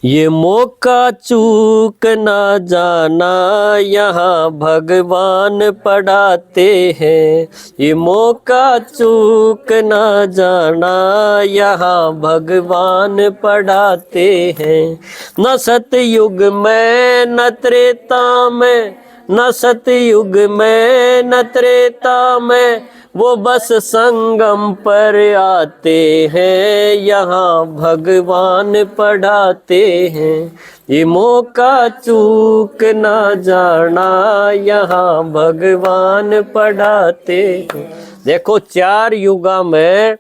ये मौका चूक ना जाना, यहाँ भगवान पढ़ाते हैं। ये मौका चूक ना जाना, यहाँ भगवान पढ़ाते हैं। न सतयुग में न त्रेता में, न सतयुग में न त्रेता में, वो बस संगम पर आते हैं। यहाँ भगवान पढ़ाते हैं। ये मौका चूक ना जाना, यहाँ भगवान पढ़ाते हैं। देखो 4 युगा में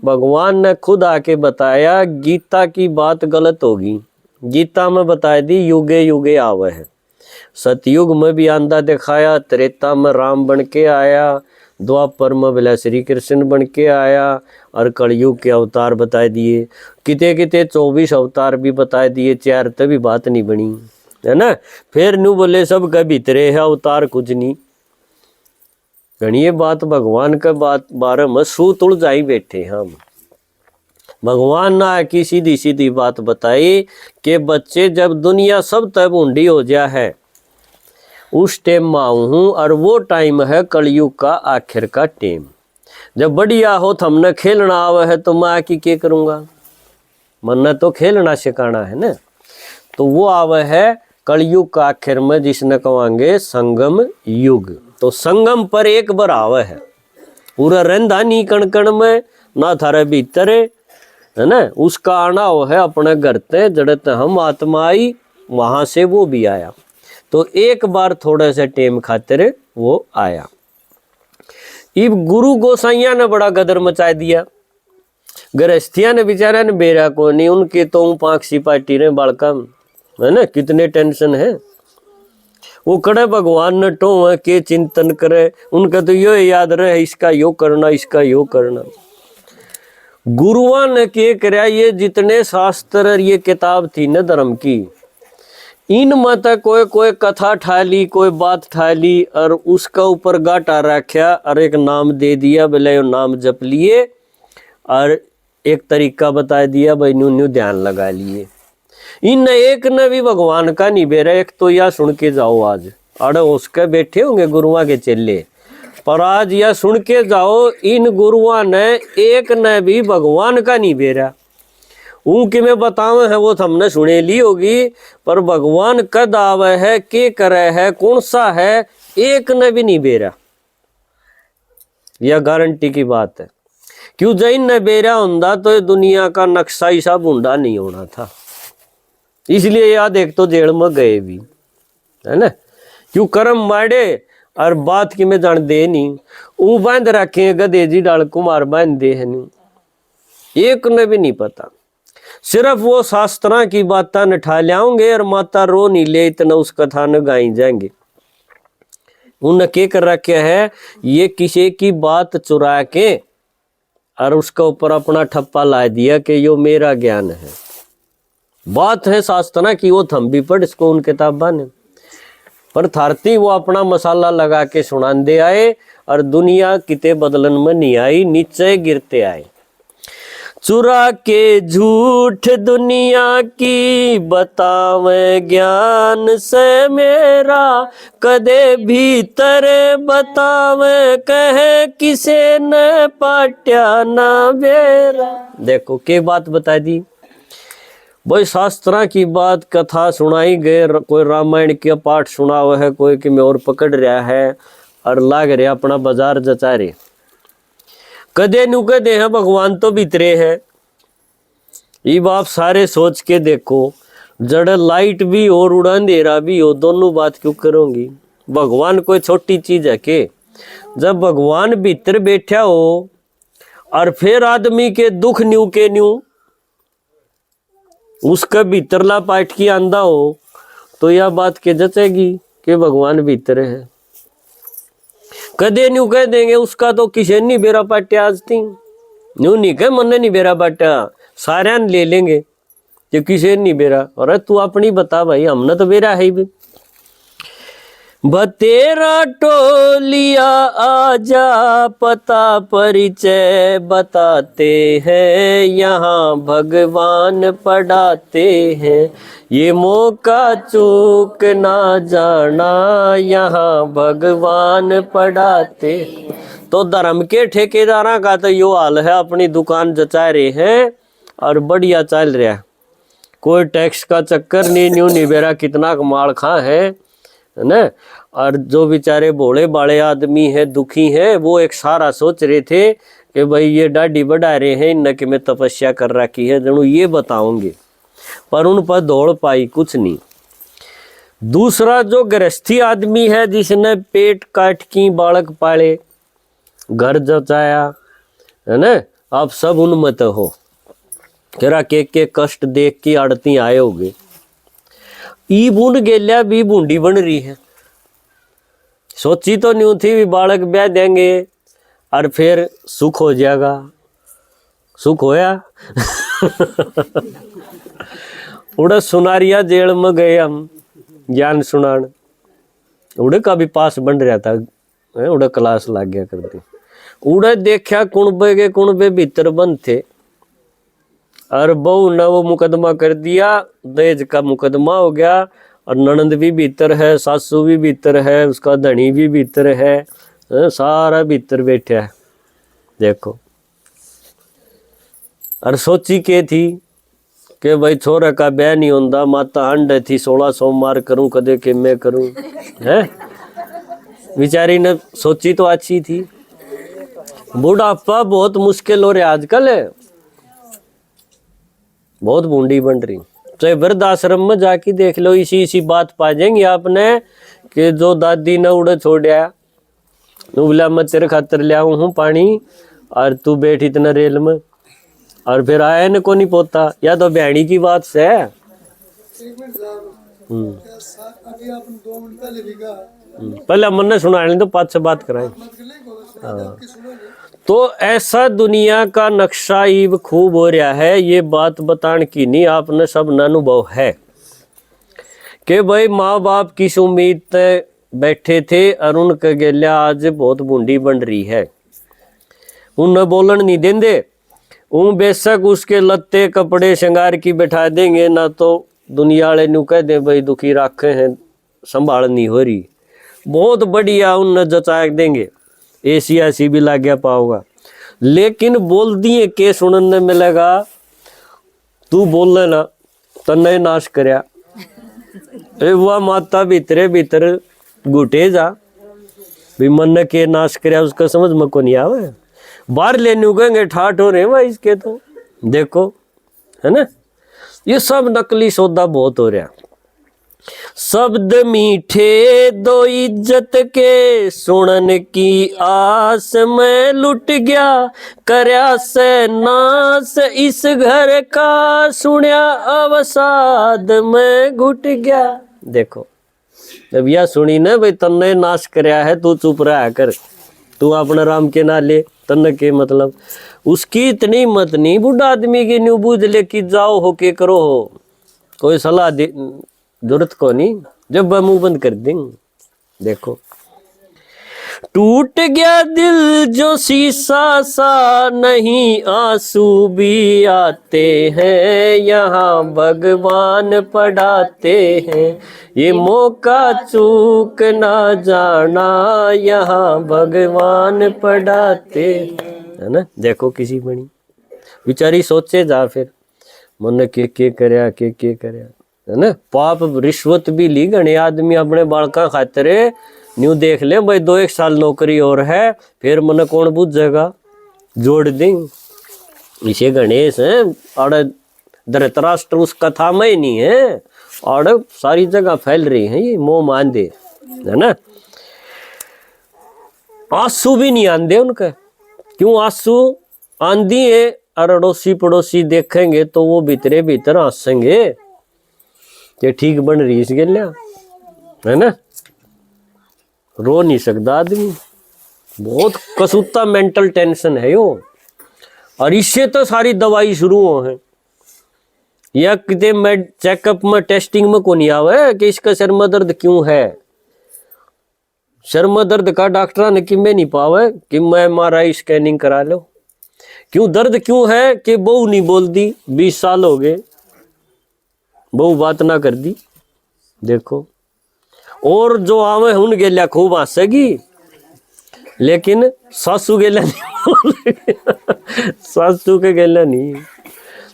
भगवान ने खुद आके बताया गीता की बात गलत होगी। गीता में बताई दी युगे युगे आवे है। सतयुग में भी आंधा दिखाया, त्रेता में राम बन के आया, द्वापर में बोला श्री कृष्ण बन के आया, और कलयुग के अवतार बताए दिए। किते किते 24 अवतार भी बताए दिए। 4 तभी बात नहीं बनी है ना। फिर नू बोले सब के भीतरे है अवतार कुछ नहीं। गणिये बात भगवान के बात बारे में सूत उलझाई बैठे हम। भगवान ना की सीधी सीधी बात बताई कि बच्चे जब दुनिया सब तब ऊंडी हो जा है उस टाइम में आऊँ हूँ, और वो टाइम है कलयुग का आखिर का टाइम। जब बढ़िया हो तो हमने खेलना आवे है तो मैं आके क्या करूँगा, मन्ना तो खेलना सिखाना है ना। तो वो आवे है कलयुग का आखिर में, जिसने कहेंगे संगम युग। तो संगम पर एक बार आवे है, पूरा रंधा नहीं कण कण में ना थारे भीतर है ना। उसका आना वो है अपने घर ते जड़त हम आत्मा आई, वहां से वो भी आया। तो एक बार थोड़े से टेम खातिर वो आया। इब गुरु गोसाइया ने बड़ा गदर मचा दिया। गृहस्थिया ने बेचारा ने बेरा को नहीं, उनके तो पाक्षी पार्टी ने बालका है ना, कितने टेंशन है। वो कड़े भगवान ने टो है के चिंतन करे, उनका तो यो याद रहे इसका यो करना, इसका यो करना। गुरुआ ने के कराया, ये जितने शास्त्र ये किताब थी न धर्म की, इन मत कोई कोई कथा ठा ली, कोई बात ठा ली, और उसका ऊपर गाटा रखा और एक नाम दे दिया, बोले नाम जप लिए, और एक तरीका बता दिया भाई न्यू न्यू ध्यान लगा लिए। इन एक ने भी भगवान का नहीं बेरा। एक तो या सुन के जाओ आज, अरे उसके बैठे होंगे गुरुआ के चेले, पर आज या सुन के जाओ इन गुरुआ ने एक ने भी भगवान का नहीं बेरा। उनके में बतावे है वो हमने सुने ली होगी, पर भगवान कद आवे है, के करे है, कौन सा है, एक ने भी नहीं बेरा। यह गारंटी की बात है। क्यों जैन ने बेरा होंदा तो ये दुनिया का नक्शा ही सब ऊंडा नहीं होना था। इसलिए याद एक तो जेल में गए भी है ना। क्यों कर्म माड़े और बात की में जान दे नहीं, ऊ बांध रखे गधे जी डाल कुमार बांध दे है नहीं। एक ने भी नहीं पता। सिर्फ वो शास्त्रा की बातें न ठा लाओगे और माता रो नहीं ले इतना उस कथा न गाई जाएंगे। उन्हें क्या कर रखे है, ये किसी की बात चुरा के और उसके ऊपर अपना ठप्पा ला दिया कि यो मेरा ज्ञान है। बात है शास्त्रा की, वो थम भी पढ़ इसको उन किताबा ने, पर थारती वो अपना मसाला लगा के सुनान दे आए, और दुनिया किते बदलन में नहीं आई, नीचे गिरते आए। चुरा के झूठ दुनिया की बतावे ज्ञान से मेरा, कदे भीतर बतावे कहे किसे न पाट्या ना बेरा। देखो के बात बता दी भाई, शास्त्रा की बात कथा सुनाई गए, कोई रामायण का पाठ सुना हुआ है, कोई कि में और पकड़ रहा है और लाग रहा अपना बाजार जचा रहे। कदे नु कदे है भगवान तो भीतरे है। ये बाप सारे सोच के देखो, जड़ लाइट भी और उड़ा अंधेरा भी हो, दोनों बात क्यों करोगी। भगवान कोई छोटी चीज है के। जब भगवान भीतर बैठा हो और फिर आदमी के दुख न्यू के न्यू उसका भीतरला पाठ की आंदा हो, तो यह बात के जचेगी कि भगवान भीतर है। कदे न्यू कह देंगे उसका तो किसी नहीं बेरा पाट्या, आज थी न्यू नहीं कह मन नहीं बेरा पाट्या, सारे ले लेंगे कि किसी नहीं बेरा। और तू अपनी बता भाई, हमने तो बेरा है भी। बतेरा टोलिया आजा, पता परिचय बताते हैं, यहाँ भगवान पढ़ाते हैं, ये मौका चूक ना जाना, यहाँ भगवान पढ़ाते। तो धर्म के ठेकेदारा का तो यो हाल है, अपनी दुकान जचा रहे हैं और बढ़िया चल रहा है, कोई टैक्स का चक्कर नहीं, न्यू निबेरा कितना कमाल खा है ना। और जो बेचारे भोले बाले आदमी है, दुखी है, वो एक सारा सोच रहे थे कि भाई ये दाढ़ी बढ़ा रहे हैं, इनके में तपस्या कर रखी है, जरूर ये बताओगे, पर उन पर दौड़ पाई कुछ नहीं। दूसरा जो गृहस्थी आदमी है, जिसने पेट काट की बालक पाले, घर जचाया है ना, आप सब उन्मत्त हो, तेरा के कष्ट देख के आड़ती आए होगे। ई बूंद गेल्या भी बूंदी बन रही है, सोची तो न्यू थी भी बालक ब्याह देंगे और फिर सुख हो जाएगा, सुख होया। उड़े सुनारिया जेल में गए हम ज्ञान सुनान, उड़े का भी पास बन रहा था, उड़े क्लास लग गया करती, उड़े देखा कुणबे भीतर बंद थे, और बहू ने वो मुकदमा कर दिया, दहेज का मुकदमा हो गया, और ननंद भी भीतर है, सासू भी भीतर है, उसका धनी भी भीतर है, सारा भीतर बैठा है देखो। और सोची के थी कि भाई छोरा का ब्याह नहीं होता, माता हंड थी 16 सोमवार करूं कदे के मैं करूं, है बेचारी ने सोची तो अच्छी थी। बुढ़ापा बहुत मुश्किल हो रहा आजकल है, बहुत बूंदी बन रही। चाहे वृद्ध आश्रम में जाके देख लो, इसी बात पा जाएंगे आपने कि जो दादी ने उड़े छोड़ा, बोला मैं तेरे खातर ले आऊं हूँ पानी, और तू बैठ इतना रेल में, और फिर आया न को नहीं पोता, या तो बहनी की बात से है। पहले मन ने सुना तो 5 से बात कराए। तो ऐसा दुनिया का नक्शा इब खूब हो रहा है, ये बात बताने की नहीं, आपने सब न अनुभव है कि भाई माँ बाप किस उम्मीद से बैठे थे, और उनके गेल्या आज बहुत बूंदी बन रही है, उन्हें बोलन नहीं देंगे, उन बेशक उसके लत्ते कपड़े श्रृंगार की बैठा देंगे ना, तो दुनिया वाले न्यू कह दे भाई दुखी रखे हैं, संभाल नहीं हो रही, बहुत बढ़िया उन्हें जचा देंगे, ऐसी भी लाग गया पाओगा। लेकिन बोल दिए के सुनने मिलेगा, तू बोल लेना तन्ने नाश करया, वह माता भीतरे भीतर घुटे जा भी मन के नाश करया, उसका समझ में को नहीं आवे, बाहर लेने उगेंगे ठाठ हो रहे भाई इसके, तो देखो है ना, ये सब नकली सौदा बहुत हो रहा। शब्द मीठे दो इज्जत के, सुनन की आस में लुट गया, करया से नास इस घर का, सुनिया अवसाद में घुट गया। देखो जब यह सुनी ना भाई तन्ने नाश करया है, तू चुप रहा कर, तू अपना राम के ना ले, तन्ने के मतलब उसकी इतनी मत नहीं, बुढ़ा आदमी की न्यू बूझ ले कि जाओ हो के करो हो, कोई सलाह दे जरूरत को नहीं, जब वह मुंह बंद कर देंगे। देखो टूट गया दिल जो शीशा सा, नहीं आंसू भी आते हैं, यहाँ भगवान पढ़ाते हैं, ये मौका चूक ना जाना, यहाँ भगवान पढ़ाते है ना। देखो किसी बनी बेचारी सोचे जा, फिर मन के करया के करया है ना, पाप रिश्वत भी ली घने आदमी अपने बालका खातिर, न्यू देख ले भाई 2-1 साल नौकरी और है, फिर मन कौन बुझेगा, जोड़ दें इसे गणेश है, और धृतराष्ट्र उस कथा में ही नहीं है, और सारी जगह फैल रही है ये मोह मान दे है ना। आंसू भी नहीं आंदे उनके, क्यों आंसू आंधी है, और अड़ोसी पड़ोसी देखेंगे तो वो भीतरे भीतर हंसेंगे कि ठीक बन रही इसके लिया है ना। रो नहीं सकता आदमी, बहुत कसूता मेंटल टेंशन है यो, और इससे तो सारी दवाई शुरू हो है, या कितने चेकअप में टेस्टिंग में को नहीं आवे कि इसका सर में दर्द क्यों है, सर में दर्द का डॉक्टर ने कि मैं नहीं पावे कि मैं MRI स्कैनिंग करा लो। क्यों दर्द क्यों है कि बहू नहीं बोलती, 20 साल हो गए बहू बात ना कर दी। देखो, और जो आवे उन गेल्या खूब हंसेगी, लेकिन सासू गेल्या नहीं सासू के गेल्या नहीं।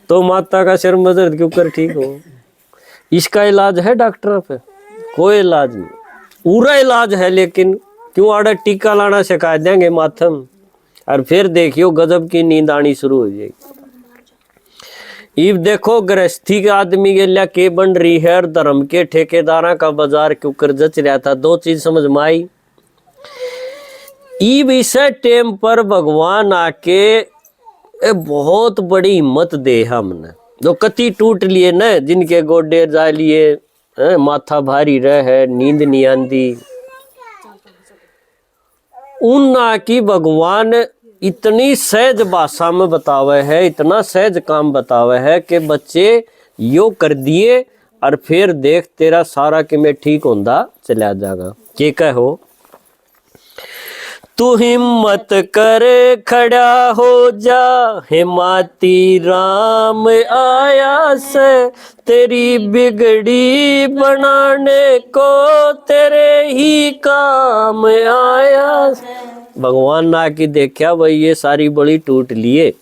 तो माता का सिर में दर्द क्यों कर ठीक हो, इसका इलाज है डॉक्टर पे? कोई इलाज नहीं, पूरा इलाज है, लेकिन क्यों आड़ा टीका लाना सिखा देंगे माथम, और फिर देखियो गजब की नींद आनी शुरू हो जाएगी। इब देखो गृहस्थी के आदमी के लिए के बन रही है, और धर्म के ठेकेदारा का बाजार क्यों कर जच रहा था। दो चीज समझ में आई। इब इस टेम पर भगवान आके बहुत बड़ी हिम्मत दे हमने, जो कति टूट लिए न, जिनके गोडे जा लिए, माथा भारी रहे, नींद नहीं आती, उन्ना की भगवान इतनी सहज भाषा में बतावे है, इतना सहज काम बतावे है कि बच्चे यो कर दिए और फिर देख तेरा सारा कि मैं ठीक होंदा चला जाएगा। के कहो, तू हिम्मत कर खड़ा हो जा, हिमाती राम आया से, तेरी बिगड़ी बनाने को तेरे ही काम आया से। भगवान ना की देखा भाई ये सारी बड़ी टूट लिए,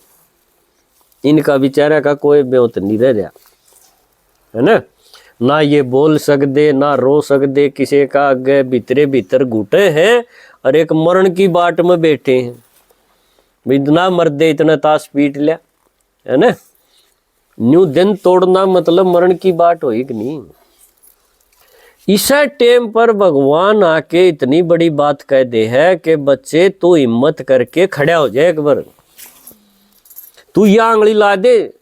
इनका बेचारा का कोई ब्योत नहीं रह रहा है ना ये बोल सकते ना रो सकते, किसी का आगे भीतरे भीतर घुटे हैं और एक मरण की बाट में बैठे हैं। इतना मर्दे इतना ताश पीट लिया है ना, न्यू दिन तोड़ना मतलब मरण की बाट होई कि नहीं। इस टाइम पर भगवान आके इतनी बड़ी बात कह दे है कि बच्चे तू हिम्मत करके खड़ा हो जाए, एक बार तू या आंगली ला दे,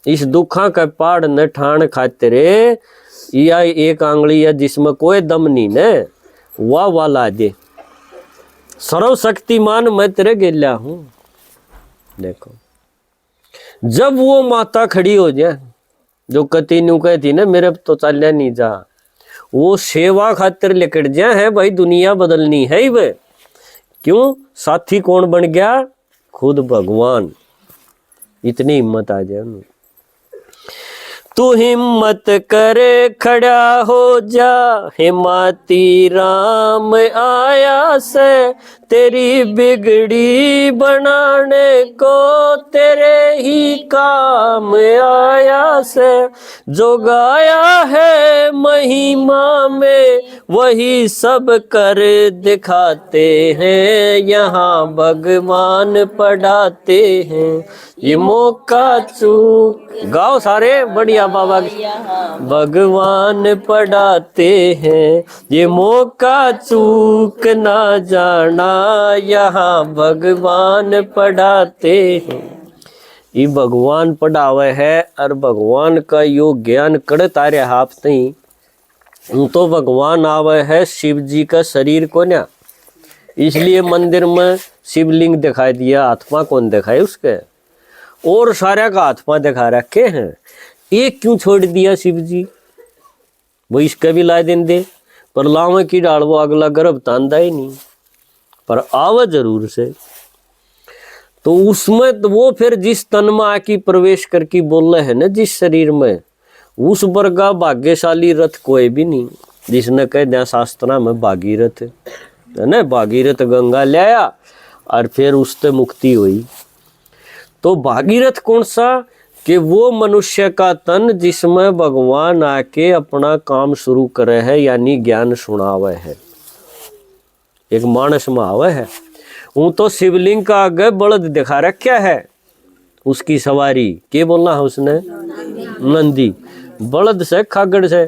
इस दुखा का पहाड़ न ठाण खातिर या एक आंगली या जिसमें कोई दम नहीं न, वाह ला दे, सर्वशक्तिमान मैं तेरे गेल्या हूं। देखो जब वो माता खड़ी हो जाए, जो कति न्यू कहती ना मेरे तो चलिया नहीं जा, वो सेवा खातिर लेकर जाए है भाई, दुनिया बदलनी है ही वे। क्यों, साथी कौन बन गया, खुद भगवान। इतनी हिम्मत आ जाए उन्हें। तू हिम्मत करे खड़ा हो जा, हिमाती राम आया से, तेरी बिगड़ी बनाने को तेरे ही काम आया से। जो गाया है महिमा में वही सब कर दिखाते हैं, यहाँ भगवान पढ़ाते हैं, ये मौका चूक गाओ सारे बढ़िया बाबा, भगवान पढ़ाते हैं, ये मौका चूक ना जाना, यहाँ भगवान पढ़ाते हैं। ये भगवान पढ़ावे है और भगवान का यो ज्ञान कड़ तारे हाथ नहीं तो भगवान आवे है शिव जी का शरीर को ना, इसलिए मंदिर में शिवलिंग दिखाई दिया, आत्मा कौन दिखाए उसके, और सारे का आत्मा दिखा रखे हैं। एक क्यों छोड़ दिया शिव जी, वो इसका भी ला दें दे, पर लावे की डाल वो अगला गर्भ तांदा ही नहीं, पर आवे जरूर से। तो उसमें तो वो फिर जिस तन में आकी प्रवेश करके बोल रहे है ना, जिस शरीर में, उस वर्गा भाग्यशाली रथ कोई भी नहीं, जिसने कह दिया शास्त्रा में भागीरथ है ना, भागीरथ गंगा लाया और फिर उससे मुक्ति हुई। तो भागीरथ कौन सा, कि वो मनुष्य का तन जिसमें भगवान आके अपना काम शुरू करे है, यानी ज्ञान सुनावे है, एक मानस में आवे है। वो तो शिवलिंग का आगे बलद दिखा रखा है, उसकी सवारी के बोलना है उसने, नंदी, बलद से खागड़ से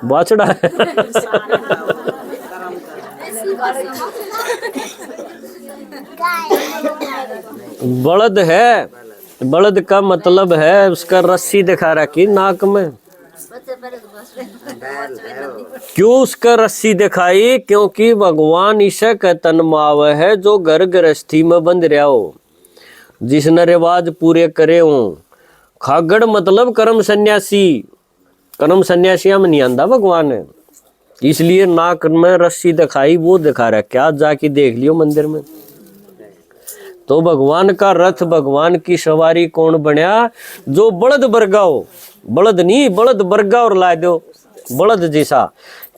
बाछड़ा है बलद है, बलद का मतलब है उसका रस्सी दिखा रखी नाक में। क्यों उसका रस्सी दिखाई, क्योंकि भगवान ईशा का तन मावे है जो घर गृहस्थी में बंद रहा हो, जिसने रिवाज पूरे करे हो। खागड़ मतलब कर्म सन्यासी, कर्म सन्यासिया में नहीं आंदा भगवान है, इसलिए नाक में रस्सी दिखाई, वो दिखा रहा, क्या जाके देख लियो मंदिर में। तो भगवान का रथ, भगवान की सवारी कौन बनया? जो बलद बरगा हो, बलद नहीं, बलद बरगा और ला दो बलद जैसा।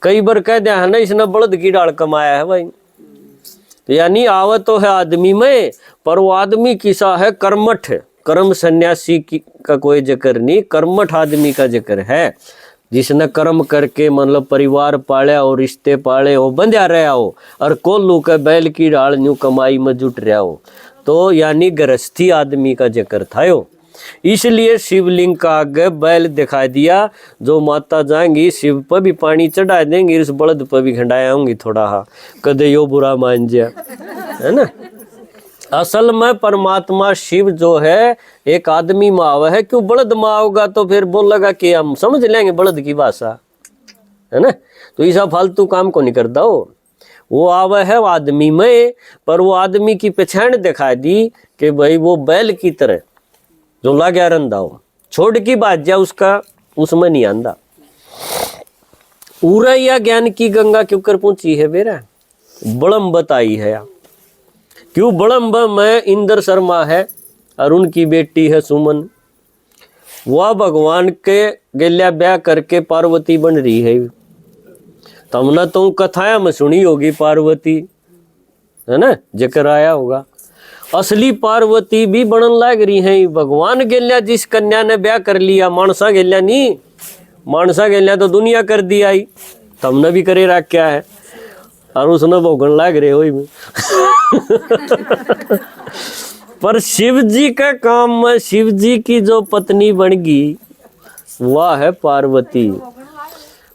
कई बार कह दिया है ना, इसने बलद की डाल कमाया है भाई। तो यानी आवत तो है आदमी में, पर वो आदमी किसा है? कर्मठ। कर्म सन्यासी का कोई जिक्र नहीं, कर्मठ आदमी का जिक्र है, जिसने कर्म करके मतलब परिवार पाले और रिश्ते पाले हो, बंध्या रहा हो, और कोल्लू के बैल की डाल न्यू कमाई में जुट रहा हो। तो यानी गृहस्थी आदमी का जिक्र था यो। इसलिए शिवलिंग का आगे बैल दिखा दिया। जो माता जाएंगी शिव पर भी पानी चढ़ा देंगी, इस बलद पर भी खंडाया होंगी थोड़ा, हा कदे यो बुरा मान जा, है ना। असल में परमात्मा शिव जो है एक आदमी माव है। क्यों बलद माँ होगा तो फिर बोलेगा कि हम समझ लेंगे बलद की भाषा, है ना। तो ऐसा फालतू काम को नहीं करता हो। वो आवे है आदमी में, पर वो आदमी की पहचान दिखा दी कि भाई वो बैल की तरह जो लाग्या रंदा हो, छोड़ की बात जा उसका उसमें नहीं आंदा। उरा या ज्ञान की गंगा क्यों कर पहुंची है बेरा? बड़म बताई है या क्यों? बड़म्ब में इंद्र शर्मा है और उनकी बेटी है सुमन। वह भगवान के गेल्या ब्याह करके पार्वती बन रही है। तुमने तो कथाया में सुनी होगी पार्वती, है ना, जिक्र आया होगा। असली पार्वती भी बनन लाग रही है। भगवान गेल्या जिस कन्या ने ब्याह कर लिया, मानसा गेल्या नहीं, मानसा गेल्या तो दुनिया कर दी आई, तुमने भी करे रखा है और उसने भोगन लाग रहे हो। पर शिव जी का काम में शिव जी की जो पत्नी बन गई वह है पार्वती।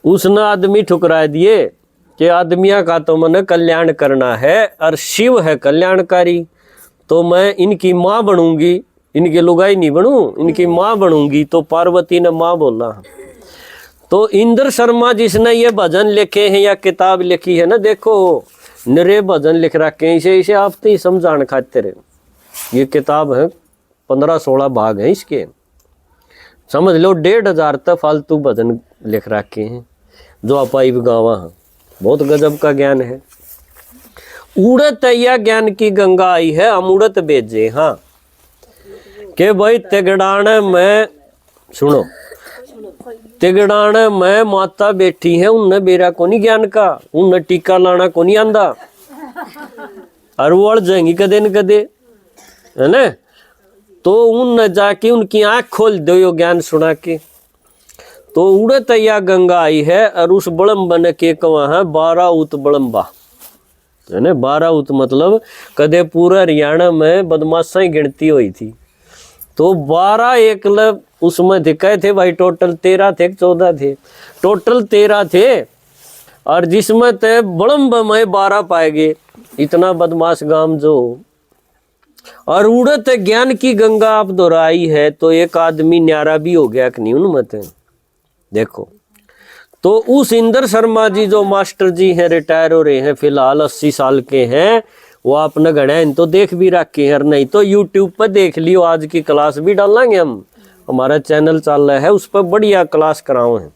उसने आदमी ठुकरा दिए कि आदमिया का तो मैंने कल्याण करना है और शिव है कल्याणकारी, तो मैं इनकी माँ बनूंगी, इनके लुगाई नहीं बनूं, इनकी माँ बनूंगी। तो पार्वती ने माँ बोला। तो इंद्र शर्मा जिसने ये भजन लिखे हैं या किताब लिखी है ना, देखो निरे भजन लिख रखे हैं, इसे आप तो ही समझाने खातिर। ये किताब है 15-16 भाग हैं इसके, समझ लो 1500 तक फालतू भजन लिख रखे हैं जो अपाई गावा है। बहुत गजब का ज्ञान है। उड़त या ज्ञान की गंगा आई है, हम उड़त बेजे। हाँ के भाई तिगड़ाने में सुनो, तिगड़ाने में माता बैठी है, उनने बेरा को नहीं ज्ञान का, उनने टीका लाना को नहीं आंदा और वो अड़ जाएंगी कदे न कदे, है ना। तो उन जाके उनकी आंख खोल दो यो ज्ञान सुना के। तो उड़त या गंगा आई है और उस बड़म्बन के कवा है 12 उत बड़म्बा, है ना। 12 उत मतलब कदे पूरा हरियाणा में बदमाशाई गिनती हुई थी, तो 12 एकलव उसमें दिखाए थे भाई। टोटल 13 थे, 14 थे, टोटल 13 थे, और जिसमें ते बड़म्ब में 12 पाए गए। इतना बदमाश गांव जो। और उड़त ज्ञान की गंगा आप दोहराई है तो एक आदमी न्यारा भी हो गया कि नहीं उनमत। देखो तो उस इंद्र शर्मा जी जो मास्टर जी हैं, रिटायर हो रहे हैं फिलहाल, 80 साल के हैं, वो आपने गढ़ा तो देख भी रखे हैं, नहीं तो यूट्यूब पर देख लियो। आज की क्लास भी डालेंगे हम, हमारा चैनल चल रहा है उस पर बढ़िया क्लास कराओ है।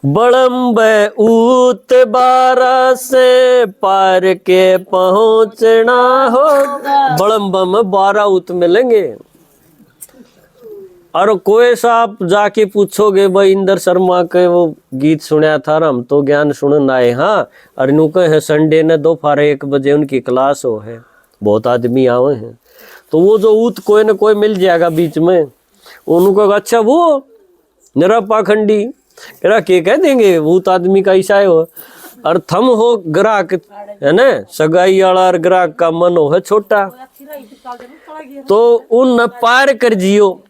बड़म्ब ऊत 12 से पार के पहुंचना हो। बड़म्ब में 12 ऊत मिलेंगे। और कोई सा आप जाके पूछोगे भाई इंद्र शर्मा के वो गीत सुना था, हम तो ज्ञान सुनने आए। हाँ, और नु है संडे ने दोपहर 1 बजे उनकी क्लास हो है, बहुत आदमी आए हैं। तो वो जो ऊत कोई न कोई मिल जाएगा बीच में, उनको अच्छा वो निरा पाखंडी करा के कह देंगे ऊत आदमी का ईसा हो। और थम हो ग्राहक, है ना, सगाई वाला और ग्राहक का मन हो है छोटा, तो उन पार कर जियो।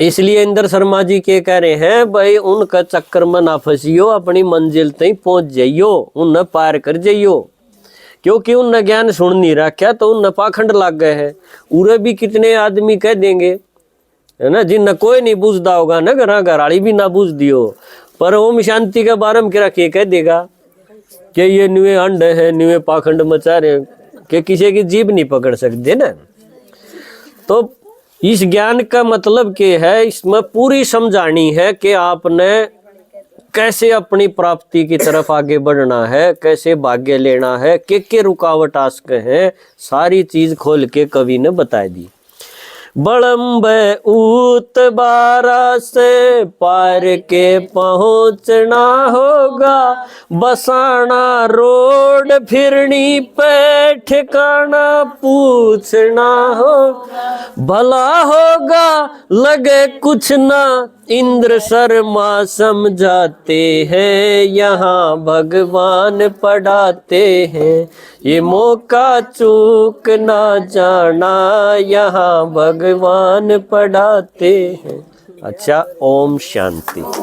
इसलिए इंद्र शर्मा जी के कह रहे हैं भाई उनका चक्कर में ना फंसियो, अपनी मंजिल तक पहुंच जाइयो, उन पार कर जाइयो। क्योंकि उन ज्ञान सुन नहीं रखा तो उन पाखंड लग गए हैं। उरे भी कितने आदमी कह देंगे, है ना, जिन कोई नहीं बूझदा होगा ना, घराड़ी भी ना बूझ दियो, पर ओम शांति के बारे में क्या कह देगा कि ये न्यूए अंड है, न्यूए पाखंड मचा रहे, कि किसी की जीभ नहीं पकड़ सकते ना। तो इस ज्ञान का मतलब क्या है, इसमें पूरी समझानी है कि आपने कैसे अपनी प्राप्ति की तरफ आगे बढ़ना है, कैसे भाग्य लेना है, के रुकावट आ सके हैं, सारी चीज खोल के कवि ने बता दी। बड़म्ब ऊत बारा से पार के पहुंचना होगा, बसाना रोड फिरनी पे ठिकाना पूछना होगा। भला होगा लगे कुछ ना इंद्र शर्मा समझाते हैं, यहाँ भगवान पढ़ाते हैं, ये मौका चूक ना जाना, यहाँ भगवान पढ़ाते हैं। अच्छा, ओम शांति।